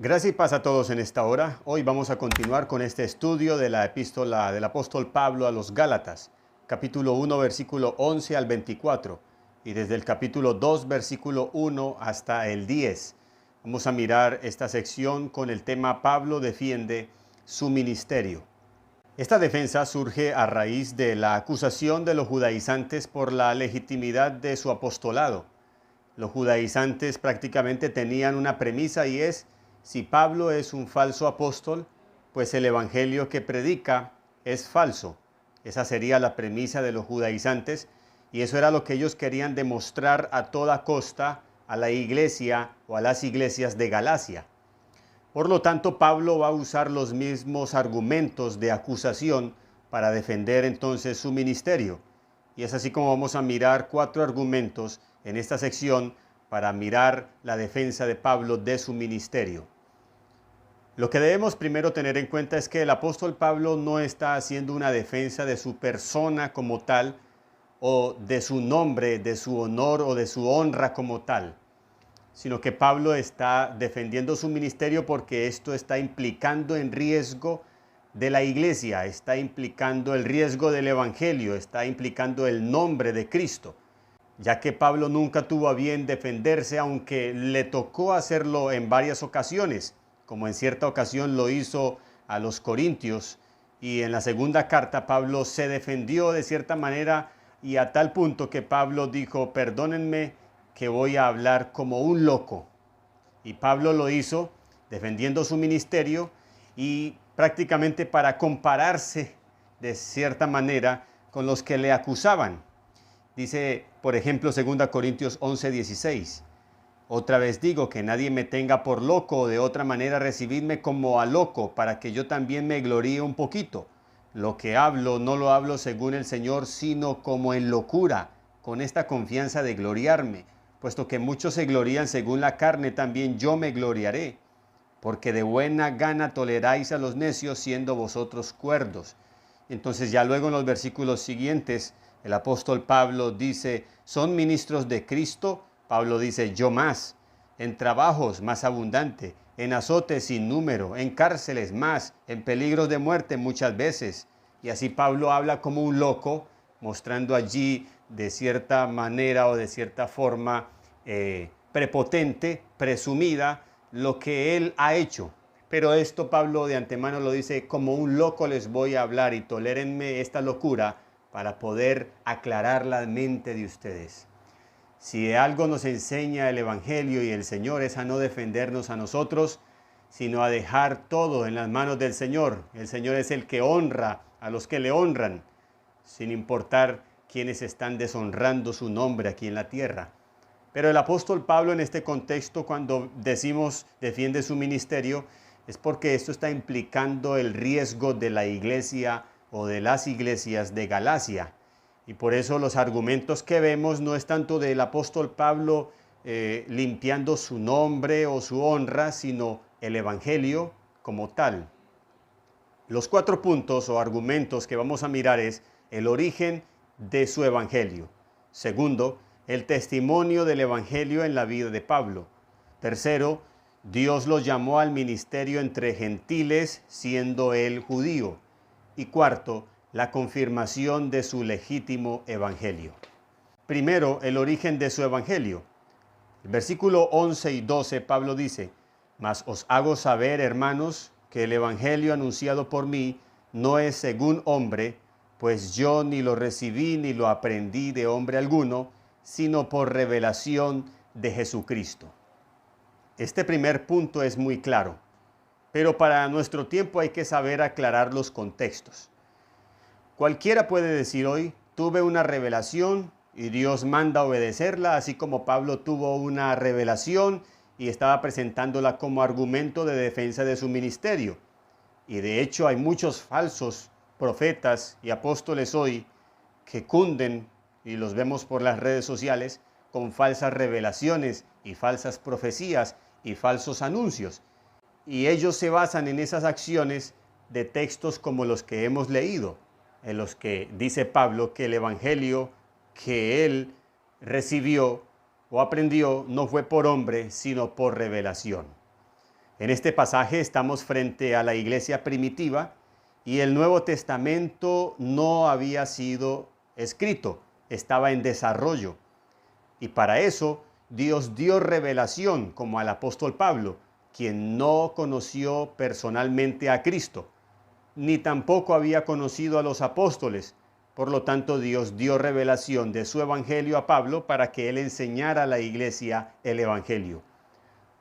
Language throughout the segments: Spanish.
Gracias y paz a todos en esta hora. Hoy vamos a continuar con este estudio de la epístola del apóstol Pablo a los Gálatas, capítulo 1, versículo 11 al 24, y desde el capítulo 2, versículo 1 hasta el 10. Vamos a mirar esta sección con el tema Pablo defiende su ministerio. Esta defensa surge a raíz de la acusación de los judaizantes por la legitimidad de su apostolado. Los judaizantes prácticamente tenían una premisa y es: si Pablo es un falso apóstol, pues el evangelio que predica es falso. Esa sería la premisa de los judaizantes y eso era lo que ellos querían demostrar a toda costa a la iglesia o a las iglesias de Galacia. Por lo tanto, Pablo va a usar los mismos argumentos de acusación para defender entonces su ministerio. Y es así como vamos a mirar 4 argumentos en esta sección para mirar la defensa de Pablo de su ministerio. Lo que debemos primero tener en cuenta es que el apóstol Pablo no está haciendo una defensa de su persona como tal, o de su nombre, de su honor o de su honra como tal, sino que Pablo está defendiendo su ministerio porque esto está implicando en riesgo de la iglesia, está implicando el riesgo del evangelio, está implicando el nombre de Cristo, ya que Pablo nunca tuvo a bien defenderse, aunque le tocó hacerlo en varias ocasiones, como en cierta ocasión lo hizo a los Corintios, y en la segunda carta Pablo se defendió de cierta manera y a tal punto que Pablo dijo: perdónenme que voy a hablar como un loco. Y Pablo lo hizo defendiendo su ministerio y prácticamente para compararse de cierta manera con los que le acusaban. Dice, por ejemplo, 2 Corintios 11:16. Otra vez digo que nadie me tenga por loco, o de otra manera recibidme como a loco, para que yo también me gloríe un poquito. Lo que hablo no lo hablo según el Señor, sino como en locura, con esta confianza de gloriarme. Puesto que muchos se glorían según la carne, también yo me gloriaré. Porque de buena gana toleráis a los necios, siendo vosotros cuerdos. Entonces ya luego en los versículos siguientes, el apóstol Pablo dice: ¿son ministros de Cristo? Pablo dice: yo más, en trabajos más abundante, en azotes sin número, en cárceles más, en peligros de muerte muchas veces. Y así Pablo habla como un loco, mostrando allí de cierta manera o de cierta forma prepotente, presumida, lo que él ha hecho. Pero esto Pablo de antemano lo dice: como un loco les voy a hablar y tolérenme esta locura para poder aclarar la mente de ustedes. Si de algo nos enseña el Evangelio y el Señor es a no defendernos a nosotros, sino a dejar todo en las manos del Señor. El Señor es el que honra a los que le honran, sin importar quienes están deshonrando su nombre aquí en la tierra. Pero el apóstol Pablo en este contexto, cuando decimos defiende su ministerio, es porque esto está implicando el riesgo de la iglesia o de las iglesias de Galacia. Y por eso los argumentos que vemos no es tanto del apóstol Pablo limpiando su nombre o su honra, sino el evangelio como tal. Los 4 puntos o argumentos que vamos a mirar es el origen de su evangelio. Segundo, el testimonio del evangelio en la vida de Pablo. Tercero, Dios lo llamó al ministerio entre gentiles, siendo él judío. Y cuarto, la confirmación de su legítimo evangelio. Primero, el origen de su evangelio. El versículo 11 y 12, Pablo dice: mas os hago saber, hermanos, que el evangelio anunciado por mí no es según hombre, pues yo ni lo recibí ni lo aprendí de hombre alguno, sino por revelación de Jesucristo. Este primer punto es muy claro, pero para nuestro tiempo hay que saber aclarar los contextos. Cualquiera puede decir hoy: tuve una revelación y Dios manda obedecerla, así como Pablo tuvo una revelación y estaba presentándola como argumento de defensa de su ministerio. Y de hecho hay muchos falsos profetas y apóstoles hoy que cunden, y los vemos por las redes sociales, con falsas revelaciones y falsas profecías y falsos anuncios. Y ellos se basan en esas acciones de textos como los que hemos leído, en los que dice Pablo que el evangelio que él recibió o aprendió no fue por hombre, sino por revelación. En este pasaje estamos frente a la iglesia primitiva y el Nuevo Testamento no había sido escrito, estaba en desarrollo. Y para eso Dios dio revelación, como al apóstol Pablo, quien no conoció personalmente a Cristo, ni tampoco había conocido a los apóstoles. Por lo tanto, Dios dio revelación de su evangelio a Pablo para que él enseñara a la iglesia el evangelio.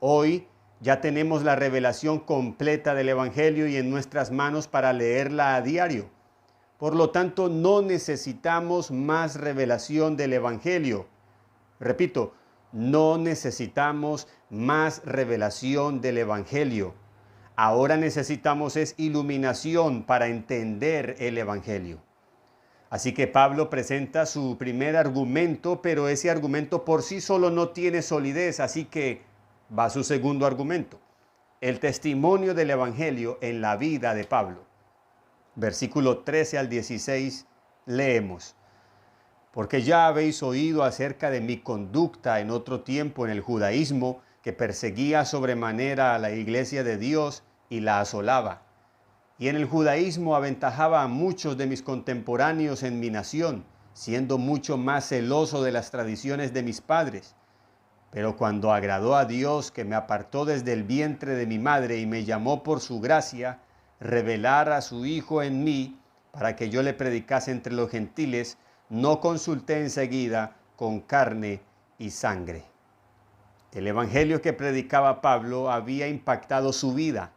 Hoy ya tenemos la revelación completa del evangelio y en nuestras manos para leerla a diario. Por lo tanto, no necesitamos más revelación del evangelio. Repito, no necesitamos más revelación del evangelio. Ahora necesitamos es iluminación para entender el evangelio. Así que Pablo presenta su primer argumento, pero ese argumento por sí solo no tiene solidez, así que va su segundo argumento, el testimonio del evangelio en la vida de Pablo. Versículo 13 al 16 leemos: porque ya habéis oído acerca de mi conducta en otro tiempo en el judaísmo, que perseguía sobremanera a la iglesia de Dios y la asolaba. Y en el judaísmo aventajaba a muchos de mis contemporáneos en mi nación, siendo mucho más celoso de las tradiciones de mis padres. Pero cuando agradó a Dios, que me apartó desde el vientre de mi madre y me llamó por su gracia, revelar a su Hijo en mí, para que yo le predicase entre los gentiles, no consulté enseguida con carne y sangre. El evangelio que predicaba Pablo había impactado su vida,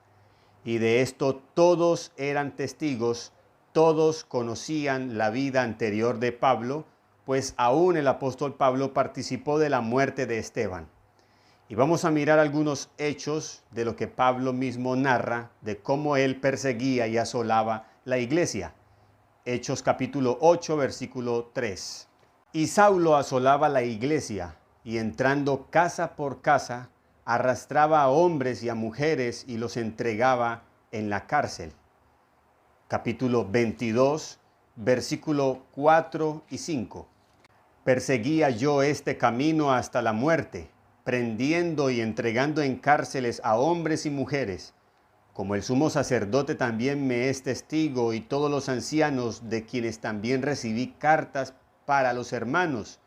y de esto todos eran testigos, todos conocían la vida anterior de Pablo, pues aún el apóstol Pablo participó de la muerte de Esteban. Y vamos a mirar algunos hechos de lo que Pablo mismo narra, de cómo él perseguía y asolaba la iglesia. Hechos capítulo 8, versículo 3. Y Saulo asolaba la iglesia, y entrando casa por casa, arrastraba a hombres y a mujeres y los entregaba en la cárcel. Capítulo 22, versículo 4 y 5. Perseguía yo este camino hasta la muerte, prendiendo y entregando en cárceles a hombres y mujeres, como el sumo sacerdote también me es testigo y todos los ancianos, de quienes también recibí cartas para los hermanos.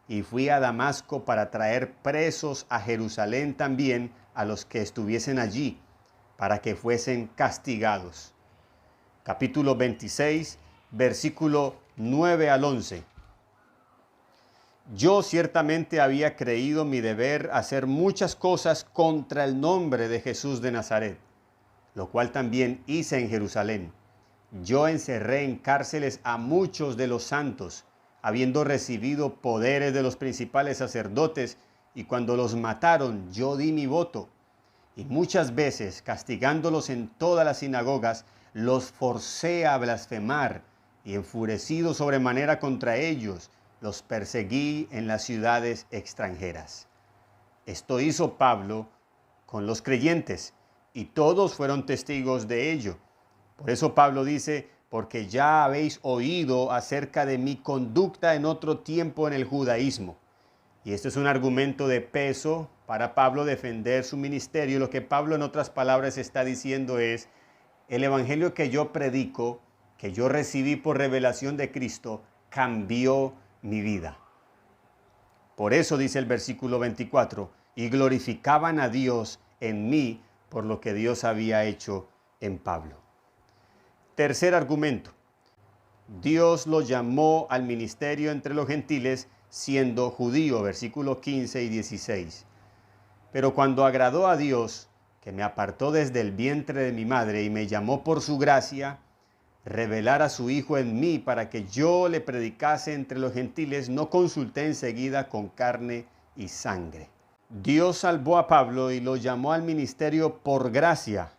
Y fui a Damasco para traer presos a Jerusalén también a los que estuviesen allí, para que fuesen castigados. Capítulo 26, versículo 9 al 11. Yo ciertamente había creído mi deber hacer muchas cosas contra el nombre de Jesús de Nazaret, lo cual también hice en Jerusalén. Yo encerré en cárceles a muchos de los santos, habiendo recibido poderes de los principales sacerdotes, y cuando los mataron yo di mi voto. Y muchas veces, castigándolos en todas las sinagogas, los forcé a blasfemar, y enfurecido sobremanera contra ellos, los perseguí en las ciudades extranjeras. Esto hizo Pablo con los creyentes, y todos fueron testigos de ello. Por eso Pablo dice: porque ya habéis oído acerca de mi conducta en otro tiempo en el judaísmo. Y esto es un argumento de peso para Pablo defender su ministerio. Lo que Pablo en otras palabras está diciendo es: el evangelio que yo predico, que yo recibí por revelación de Cristo, cambió mi vida. Por eso dice el versículo 24, y glorificaban a Dios en mí por lo que Dios había hecho en Pablo. Tercer argumento, Dios lo llamó al ministerio entre los gentiles siendo judío, versículos 15 y 16. Pero cuando agradó a Dios, que me apartó desde el vientre de mi madre y me llamó por su gracia, revelar a su Hijo en mí para que yo le predicase entre los gentiles, no consulté enseguida con carne y sangre. Dios salvó a Pablo y lo llamó al ministerio por gracia.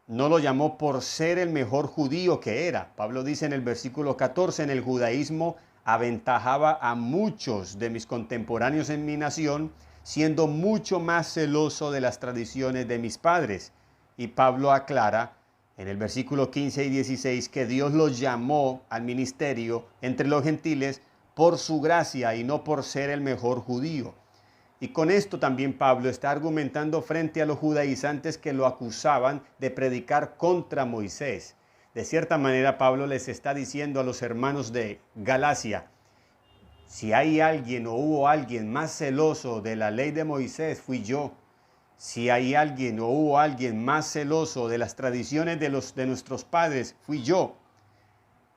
No lo llamó por ser el mejor judío que era. Pablo dice en el versículo 14, en el judaísmo aventajaba a muchos de mis contemporáneos en mi nación, siendo mucho más celoso de las tradiciones de mis padres. Y Pablo aclara en el versículo 15 y 16 que Dios los llamó al ministerio entre los gentiles por su gracia y no por ser el mejor judío. Y con esto también Pablo está argumentando frente a los judaizantes que lo acusaban de predicar contra Moisés. De cierta manera, Pablo les está diciendo a los hermanos de Galacia, si hay alguien o hubo alguien más celoso de la ley de Moisés, fui yo. Si hay alguien o hubo alguien más celoso de las tradiciones de nuestros padres, fui yo.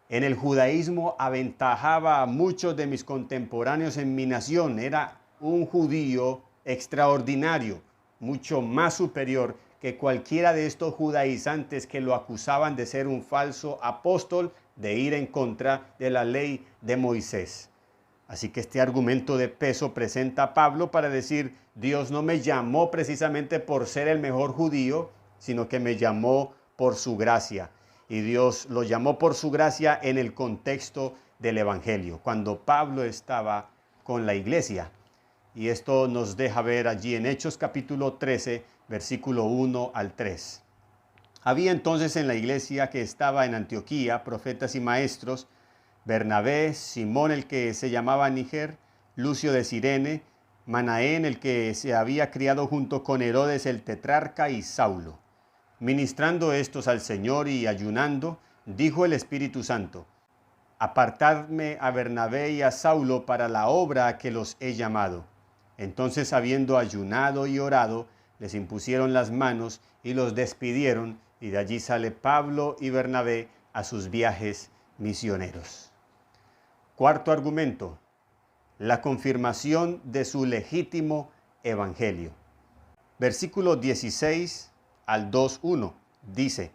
En el judaísmo aventajaba a muchos de mis contemporáneos en mi nación. Era un judío extraordinario, mucho más superior que cualquiera de estos judaizantes que lo acusaban de ser un falso apóstol, de ir en contra de la ley de Moisés. Así que este argumento de peso presenta a Pablo para decir, Dios no me llamó precisamente por ser el mejor judío, sino que me llamó por su gracia. Y Dios lo llamó por su gracia en el contexto del Evangelio, cuando Pablo estaba con la iglesia. Y esto nos deja ver allí en Hechos capítulo 13, versículo 1 al 3. Había entonces en la iglesia que estaba en Antioquía profetas y maestros, Bernabé, Simón el que se llamaba Níger, Lucio de Cirene, Manaén el que se había criado junto con Herodes el tetrarca y Saulo. Ministrando estos al Señor y ayunando, dijo el Espíritu Santo, apartadme a Bernabé y a Saulo para la obra a que los he llamado. Entonces, habiendo ayunado y orado, les impusieron las manos y los despidieron, y de allí sale Pablo y Bernabé a sus viajes misioneros. Cuarto argumento, la confirmación de su legítimo evangelio. Versículo 16 al 2:1 dice,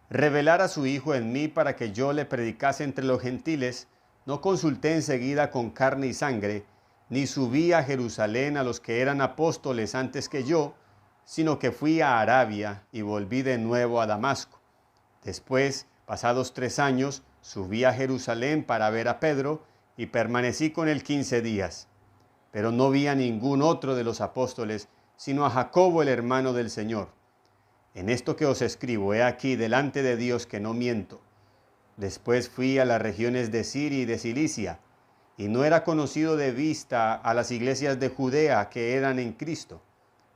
revelar a su Hijo en mí para que yo le predicase entre los gentiles, no consulté enseguida con carne y sangre, ni subí a Jerusalén a los que eran apóstoles antes que yo, sino que fui a Arabia y volví de nuevo a Damasco. Después, pasados 3 años, subí a Jerusalén para ver a Pedro y permanecí con él 15 días. Pero no vi a ningún otro de los apóstoles, sino a Jacobo el hermano del Señor. En esto que os escribo, he aquí delante de Dios que no miento. Después fui a las regiones de Siria y de Cilicia, y no era conocido de vista a las iglesias de Judea que eran en Cristo.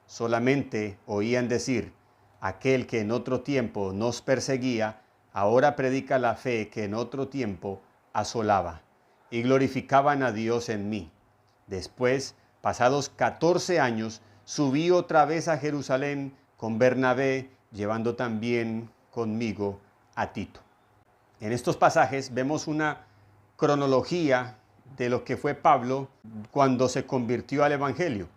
Solamente oían decir, aquel que en otro tiempo nos perseguía, ahora predica la fe que en otro tiempo asolaba, y glorificaban a Dios en mí. Después, pasados 14 años, subí otra vez a Jerusalén con Bernabé, llevando también conmigo a Tito. En estos pasajes vemos una cronología de lo que fue Pablo cuando se convirtió al Evangelio.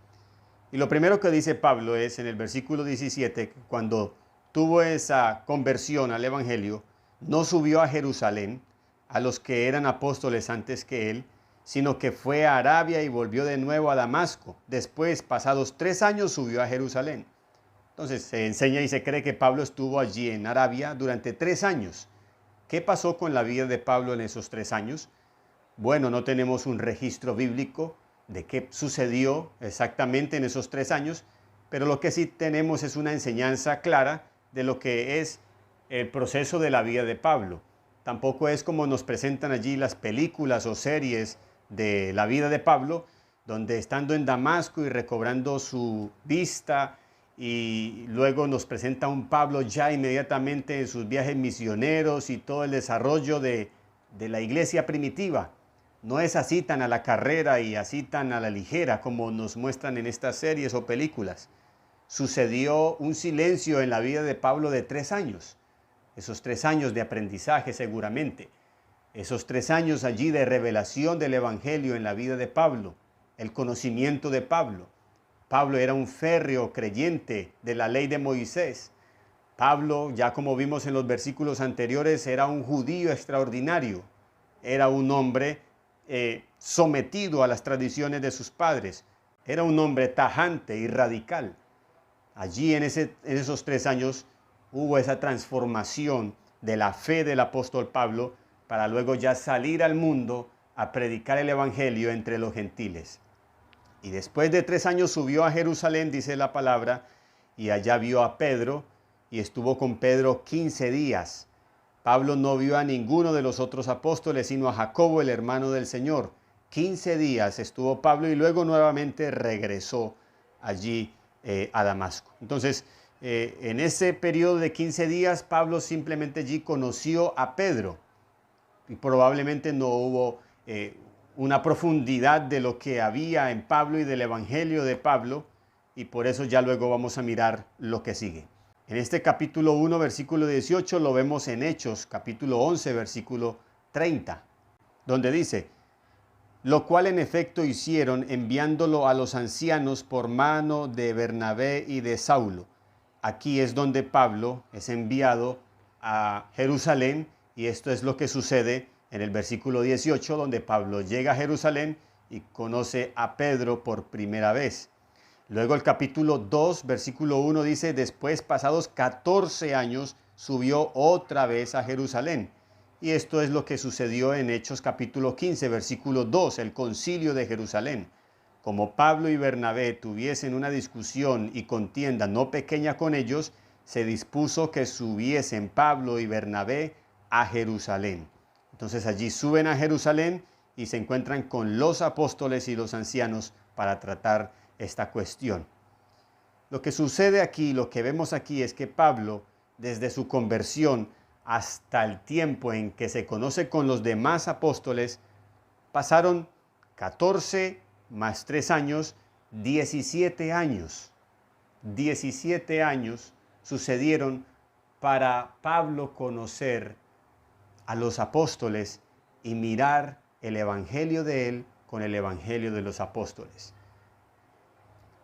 Y lo primero que dice Pablo es en el versículo 17, cuando tuvo esa conversión al Evangelio, no subió a Jerusalén, a los que eran apóstoles antes que él, sino que fue a Arabia y volvió de nuevo a Damasco. Después, pasados 3 años, subió a Jerusalén. Entonces se enseña y se cree que Pablo estuvo allí en Arabia durante 3 años. ¿Qué pasó con la vida de Pablo en esos 3 años? Bueno, no tenemos un registro bíblico de qué sucedió exactamente en esos 3 años, pero lo que sí tenemos es una enseñanza clara de lo que es el proceso de la vida de Pablo. Tampoco es como nos presentan allí las películas o series de la vida de Pablo, donde estando en Damasco y recobrando su vista, y luego nos presenta un Pablo ya inmediatamente en sus viajes misioneros y todo el desarrollo de la iglesia primitiva. No es así tan a la carrera y así tan a la ligera como nos muestran en estas series o películas. Sucedió un silencio en la vida de Pablo de 3 años. Esos 3 años de aprendizaje seguramente. Esos 3 años allí de revelación del Evangelio en la vida de Pablo. El conocimiento de Pablo. Pablo era un férreo creyente de la ley de Moisés. Pablo, ya como vimos en los versículos anteriores, era un judío extraordinario. Era un hombre sometido a las tradiciones de sus padres. Era un hombre tajante y radical. Allí en esos 3 años hubo esa transformación de la fe del apóstol Pablo para luego ya salir al mundo a predicar el evangelio entre los gentiles. Y después de 3 años subió a Jerusalén, dice la palabra, y allá vio a Pedro y estuvo con Pedro 15 días. Pablo no vio a ninguno de los otros apóstoles, sino a Jacobo, el hermano del Señor. 15 días estuvo Pablo y luego nuevamente regresó allí a Damasco. Entonces, en ese periodo de 15 días, Pablo simplemente allí conoció a Pedro y probablemente no hubo una profundidad de lo que había en Pablo y del evangelio de Pablo, y por eso ya luego vamos a mirar lo que sigue. En este capítulo 1, versículo 18, lo vemos en Hechos, capítulo 11, versículo 30, donde dice: lo cual en efecto hicieron, enviándolo a los ancianos por mano de Bernabé y de Saulo. Aquí es donde Pablo es enviado a Jerusalén, y esto es lo que sucede en el versículo 18, donde Pablo llega a Jerusalén y conoce a Pedro por primera vez. Luego el capítulo 2, versículo 1 dice: después, pasados 14 años, subió otra vez a Jerusalén. Y esto es lo que sucedió en Hechos capítulo 15, versículo 2, el concilio de Jerusalén. Como Pablo y Bernabé tuviesen una discusión y contienda no pequeña con ellos, se dispuso que subiesen Pablo y Bernabé a Jerusalén. Entonces allí suben a Jerusalén y se encuentran con los apóstoles y los ancianos para tratar esta cuestión. Lo que sucede aquí, lo que vemos aquí, es que Pablo, desde su conversión hasta el tiempo en que se conoce con los demás apóstoles, pasaron 14 más 3 años, 17 años. 17 años sucedieron para Pablo conocer a los apóstoles y mirar el evangelio de él con el evangelio de los apóstoles.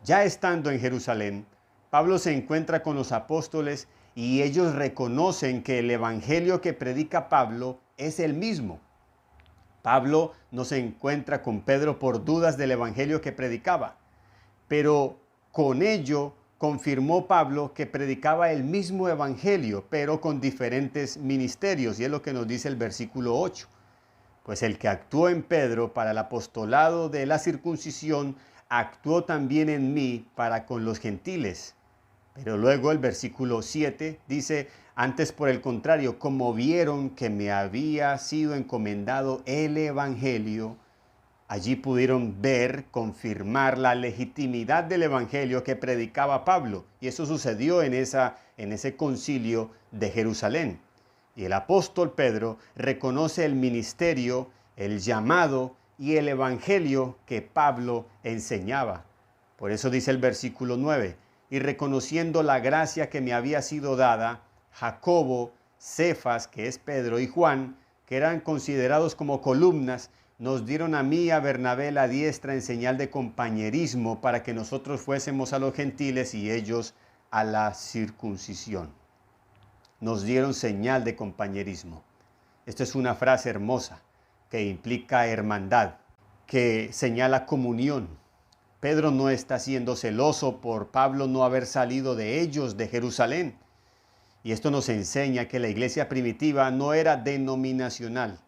Ya estando en Jerusalén, Pablo se encuentra con los apóstoles y ellos reconocen que el evangelio que predica Pablo es el mismo. Pablo no se encuentra con Pedro por dudas del evangelio que predicaba, pero con ello confirmó Pablo que predicaba el mismo evangelio, pero con diferentes ministerios, y es lo que nos dice el versículo 8. Pues el que actuó en Pedro para el apostolado de la circuncisión, actuó también en mí para con los gentiles. Pero luego el versículo 7 dice: antes por el contrario, como vieron que me había sido encomendado el evangelio, allí pudieron ver, confirmar la legitimidad del evangelio que predicaba Pablo. Y eso sucedió en ese concilio de Jerusalén. Y el apóstol Pedro reconoce el ministerio, el llamado y el evangelio que Pablo enseñaba. Por eso dice el versículo 9: y reconociendo la gracia que me había sido dada, Jacobo, Cefas, que es Pedro, y Juan, que eran considerados como columnas, nos dieron a mí y a Bernabé la diestra en señal de compañerismo, para que nosotros fuésemos a los gentiles y ellos a la circuncisión. Nos dieron señal de compañerismo. Esta es una frase hermosa que implica hermandad, que señala comunión. Pedro no está siendo celoso por Pablo no haber salido de ellos, de Jerusalén. Y esto nos enseña que la iglesia primitiva no era denominacional.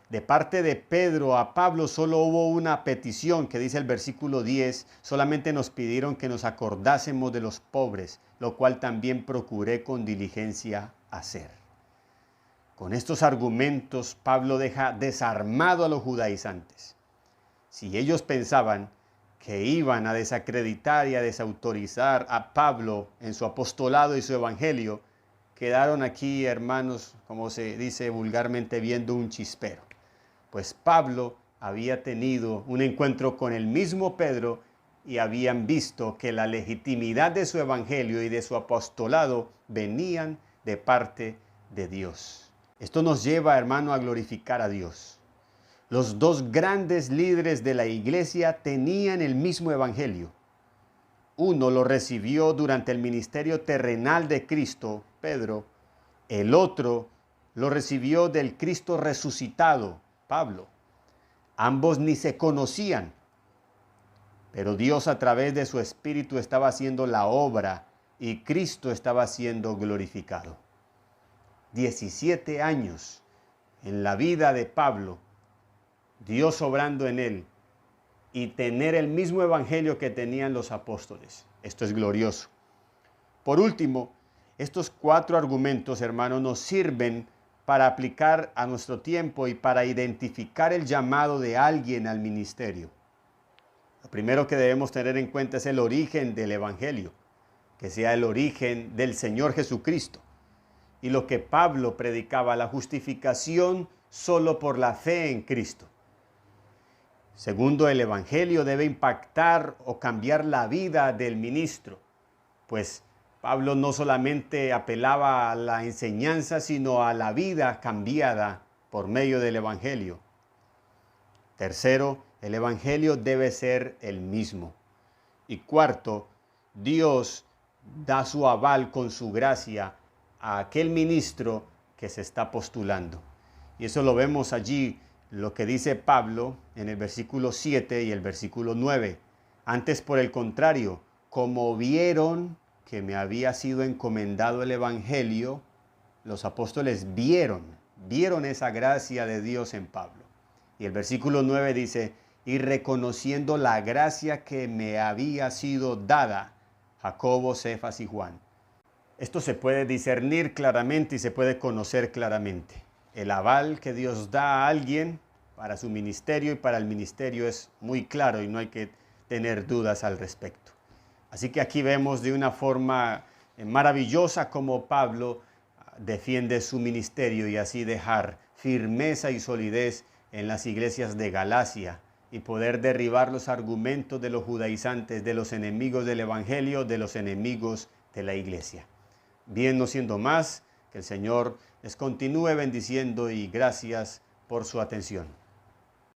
De parte de Pedro a Pablo solo hubo una petición que dice el versículo 10, solamente nos pidieron que nos acordásemos de los pobres, lo cual también procuré con diligencia hacer. Con estos argumentos Pablo deja desarmado a los judaizantes. Si ellos pensaban que iban a desacreditar y a desautorizar a Pablo en su apostolado y su evangelio, quedaron aquí, hermanos, como se dice vulgarmente, viendo un chispero. Pues Pablo había tenido un encuentro con el mismo Pedro y habían visto que la legitimidad de su evangelio y de su apostolado venían de parte de Dios. Esto nos lleva, hermano, a glorificar a Dios. Los dos grandes líderes de la iglesia tenían el mismo evangelio. Uno lo recibió durante el ministerio terrenal de Cristo, Pedro. El otro lo recibió del Cristo resucitado, Pablo. Ambos ni se conocían, pero Dios a través de su Espíritu estaba haciendo la obra y Cristo estaba siendo glorificado. 17 años en la vida de Pablo, Dios obrando en él y tener el mismo evangelio que tenían los apóstoles. Esto es glorioso. Por último, estos 4 argumentos, hermanos, nos sirven para aplicar a nuestro tiempo y para identificar el llamado de alguien al ministerio. Lo primero que debemos tener en cuenta es el origen del Evangelio, que sea el origen del Señor Jesucristo. Y lo que Pablo predicaba, la justificación solo por la fe en Cristo. Segundo, el Evangelio debe impactar o cambiar la vida del ministro, pues Pablo no solamente apelaba a la enseñanza, sino a la vida cambiada por medio del Evangelio. Tercero, el Evangelio debe ser el mismo. Y cuarto, Dios da su aval con su gracia a aquel ministro que se está postulando. Y eso lo vemos allí, lo que dice Pablo en el versículo 7 y el versículo 9. Antes, por el contrario, como vieron que me había sido encomendado el Evangelio, los apóstoles vieron esa gracia de Dios en Pablo. Y el versículo 9 dice, y reconociendo la gracia que me había sido dada, Jacobo, Cefas y Juan. Esto se puede discernir claramente y se puede conocer claramente. El aval que Dios da a alguien para su ministerio y para el ministerio es muy claro y no hay que tener dudas al respecto. Así que aquí vemos de una forma maravillosa cómo Pablo defiende su ministerio y así dejar firmeza y solidez en las iglesias de Galacia y poder derribar los argumentos de los judaizantes, de los enemigos del Evangelio, de los enemigos de la iglesia. Bien, no siendo más, que el Señor les continúe bendiciendo y gracias por su atención.